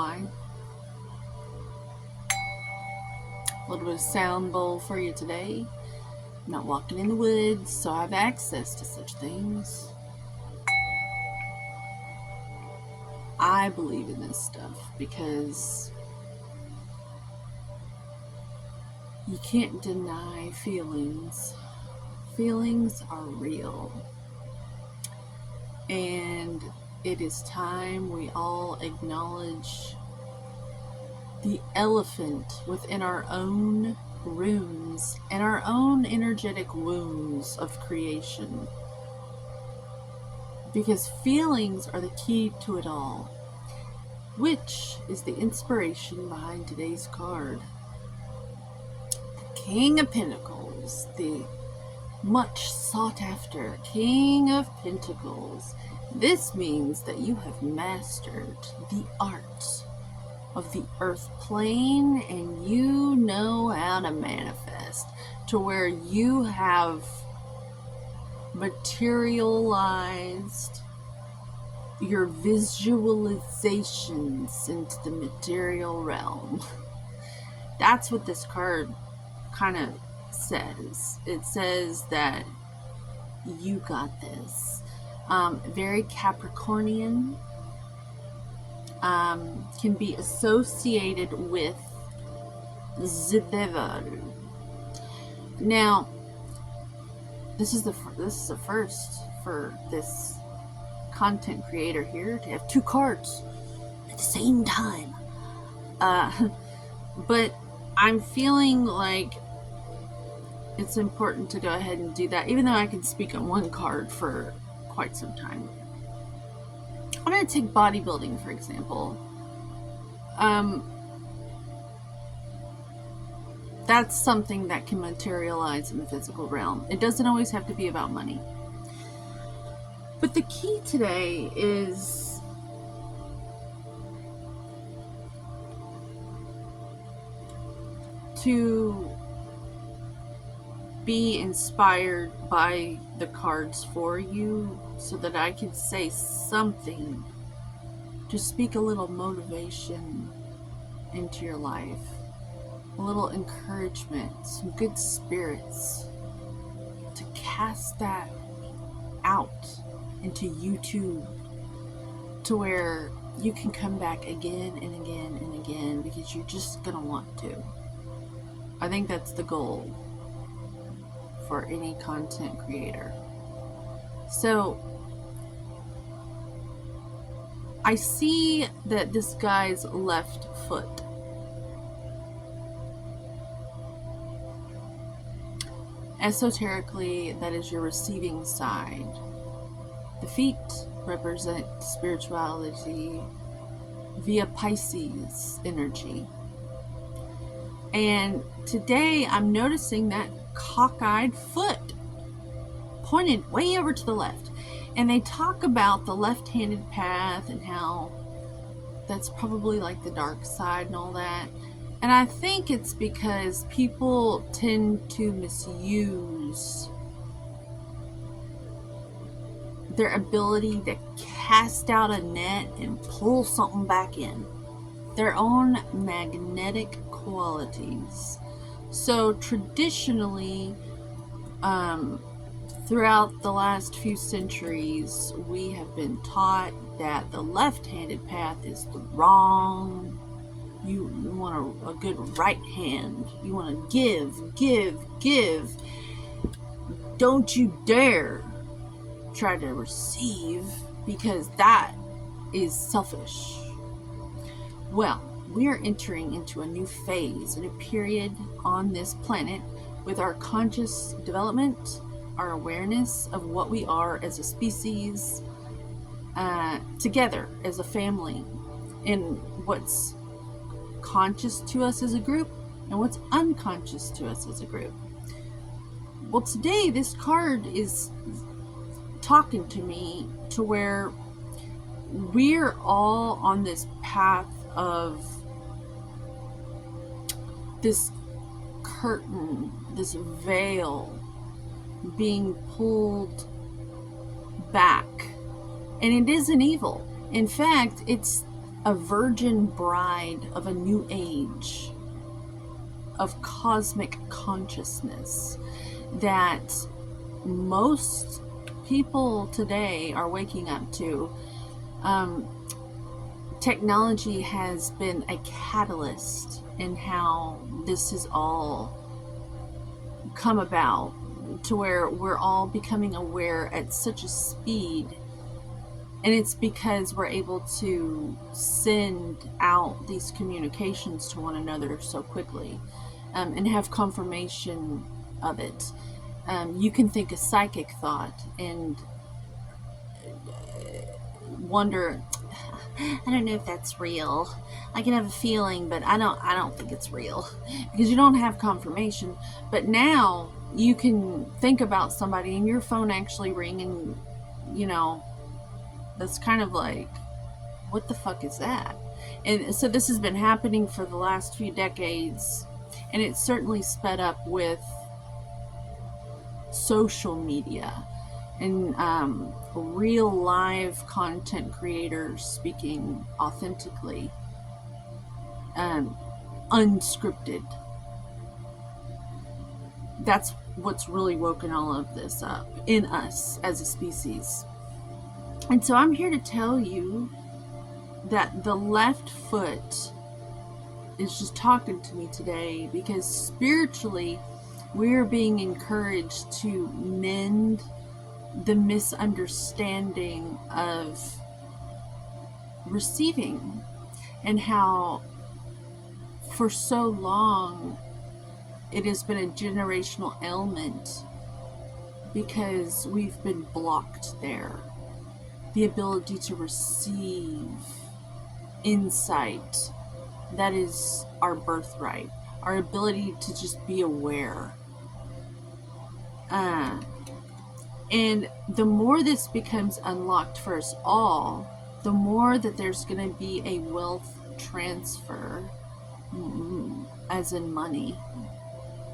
A little bit of sound bowl for you today. I'm not walking in the woods, so I have access to such things. I believe in this stuff because you can't deny feelings. Feelings are real. And it is time we all acknowledge the elephant within our own rooms and our own energetic wounds of creation. Because feelings are the key to it all, which is the inspiration behind today's card. The King of Pentacles, the much sought after King of Pentacles. This means that you have mastered the art of the earth plane and you know how to manifest to where you have materialized your visualizations into the material realm. That's what this card kind of says. It says that you got this. Very Capricornian, can be associated with the devil. Now, this is the first for this content creator here to have two cards at the same time. But I'm feeling like it's important to go ahead and do that, even though I can speak on one card for quite some time. I'm going to take bodybuilding, for example. That's something that can materialize in the physical realm. It doesn't always have to be about money. But the key today is to be inspired by the cards for you so that I can say something to speak a little motivation into your life, a little encouragement, some good spirits, to cast that out into YouTube to where you can come back again and again and again because you're just gonna want to. I think that's the goal for any content creator. So I see that this guy's left foot. Esoterically, that is your receiving side. The feet represent spirituality via Pisces energy. And today I'm noticing that cockeyed foot pointed way over to the left. And they talk about the left-handed path and how that's probably like the dark side and all that. And I think it's because people tend to misuse their ability to cast out a net and pull something back in. Their own magnetic qualities. So traditionally, throughout the last few centuries, we have been taught that the left-handed path is the wrong. You want a good right hand. You want to give. Don't you dare try to receive, because that is selfish. Well, we are entering into a new phase, a new period on this planet with our conscious development, our awareness of what we are as a species, together as a family, and what's conscious to us as a group and what's unconscious to us as a group. Well, today this card is talking to me to where we're all on this path of this curtain, this veil being pulled back. And it isn't evil. In fact, it's a virgin bride of a new age of cosmic consciousness that most people today are waking up to. Technology has been a catalyst in how this has all come about, to where we're all becoming aware at such a speed. And it's because we're able to send out these communications to one another so quickly, and have confirmation of it. You can think a psychic thought and wonder, I don't know if that's real. I can have a feeling, but I don't think it's real, because you don't have confirmation. But now you can think about somebody and your phone actually ring, and that's kind of like, what the fuck is that? And so this has been happening for the last few decades, and it's certainly sped up with social media and real live content creators speaking authentically, unscripted. That's what's really woken all of this up in us as a species. And so I'm here to tell you that the left foot is just talking to me today, because spiritually we're being encouraged to mend the misunderstanding of receiving, and how for so long it has been a generational ailment because we've been blocked there. The ability to receive insight, that is our birthright. Our ability to just be aware. And the more this becomes unlocked for us all, the more that there's going to be a wealth transfer, as in money,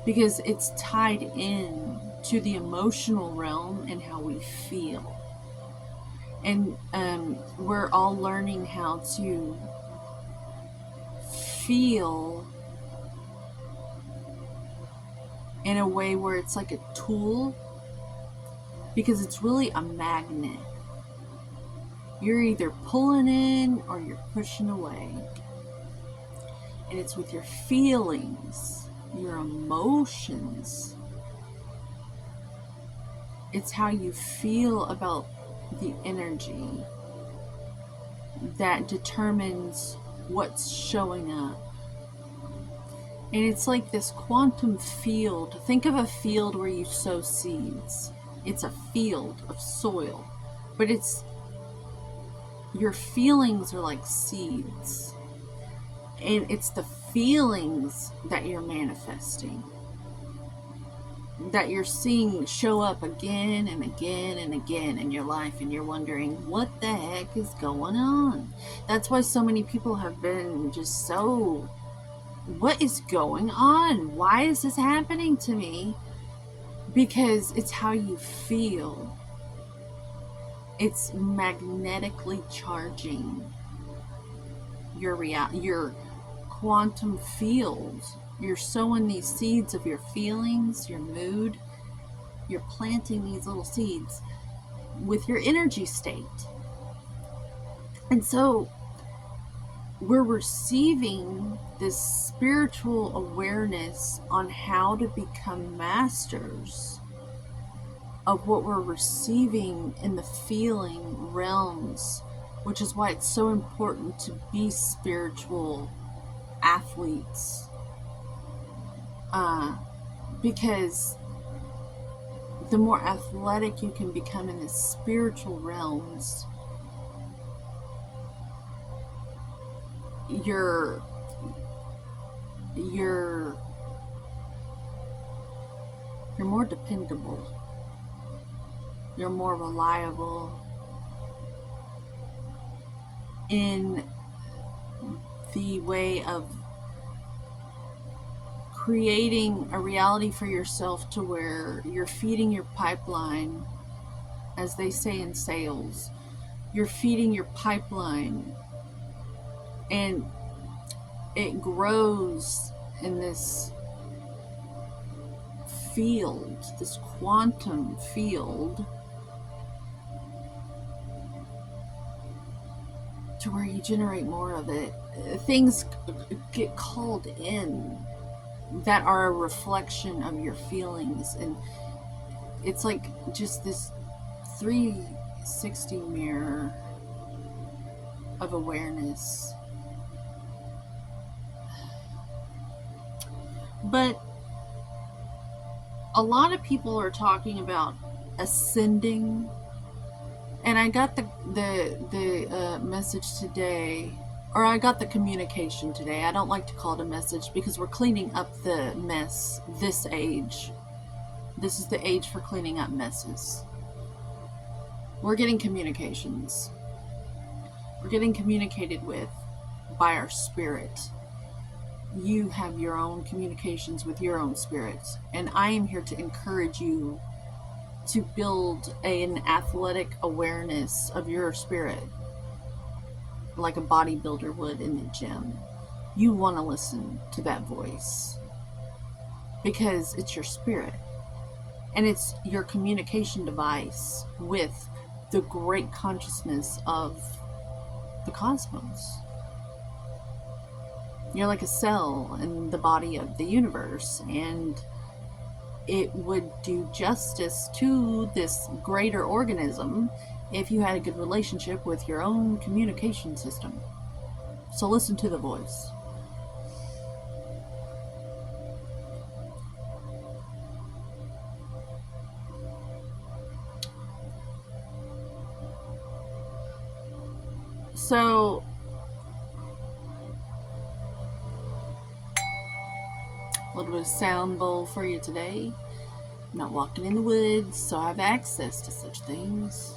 because it's tied in to the emotional realm and how we feel. And we're all learning how to feel in a way where it's like a tool, because it's really a magnet. You're either pulling in or you're pushing away. And it's with your feelings, your emotions. It's how you feel about the energy that determines what's showing up. And it's like this quantum field. Think of a field where you sow seeds. It's a field of soil, but it's your feelings are like seeds, and it's the feelings that you're manifesting, that you're seeing show up again and again and again in your life, and you're wondering, what the heck is going on? That's why so many people have been just so, what is going on? Why is this happening to me? Because it's how you feel. It's magnetically charging your quantum field. You're sowing these seeds of your feelings, your mood. You're planting these little seeds with your energy state. And so we're receiving this spiritual awareness on how to become masters of what we're receiving in the feeling realms, which is why it's so important to be spiritual athletes, because the more athletic you can become in the spiritual realms, you're more dependable, you're more reliable in the way of creating a reality for yourself, to where you're feeding your pipeline, as they say in sales. You're feeding your pipeline And it grows in this field, this quantum field, to where you generate more of it. Things get called in that are a reflection of your feelings, and it's like just this 360 mirror of awareness. But a lot of people are talking about ascending, and I got the message today, or I got the communication today. I don't like to call it a message because we're cleaning up the mess this age. This is the age for cleaning up messes. We're getting communications. We're getting communicated with by our spirit. You have your own communications with your own spirits, and I am here to encourage you to build an athletic awareness of your spirit, like a bodybuilder would in the gym. You want to listen to that voice because it's your spirit, and it's your communication device with the great consciousness of the cosmos. You're like a cell in the body of the universe, and it would do justice to this greater organism if you had a good relationship with your own communication system. So listen to the voice. So a little bit of sound bowl for you today. I'm not walking in the woods, so I have access to such things.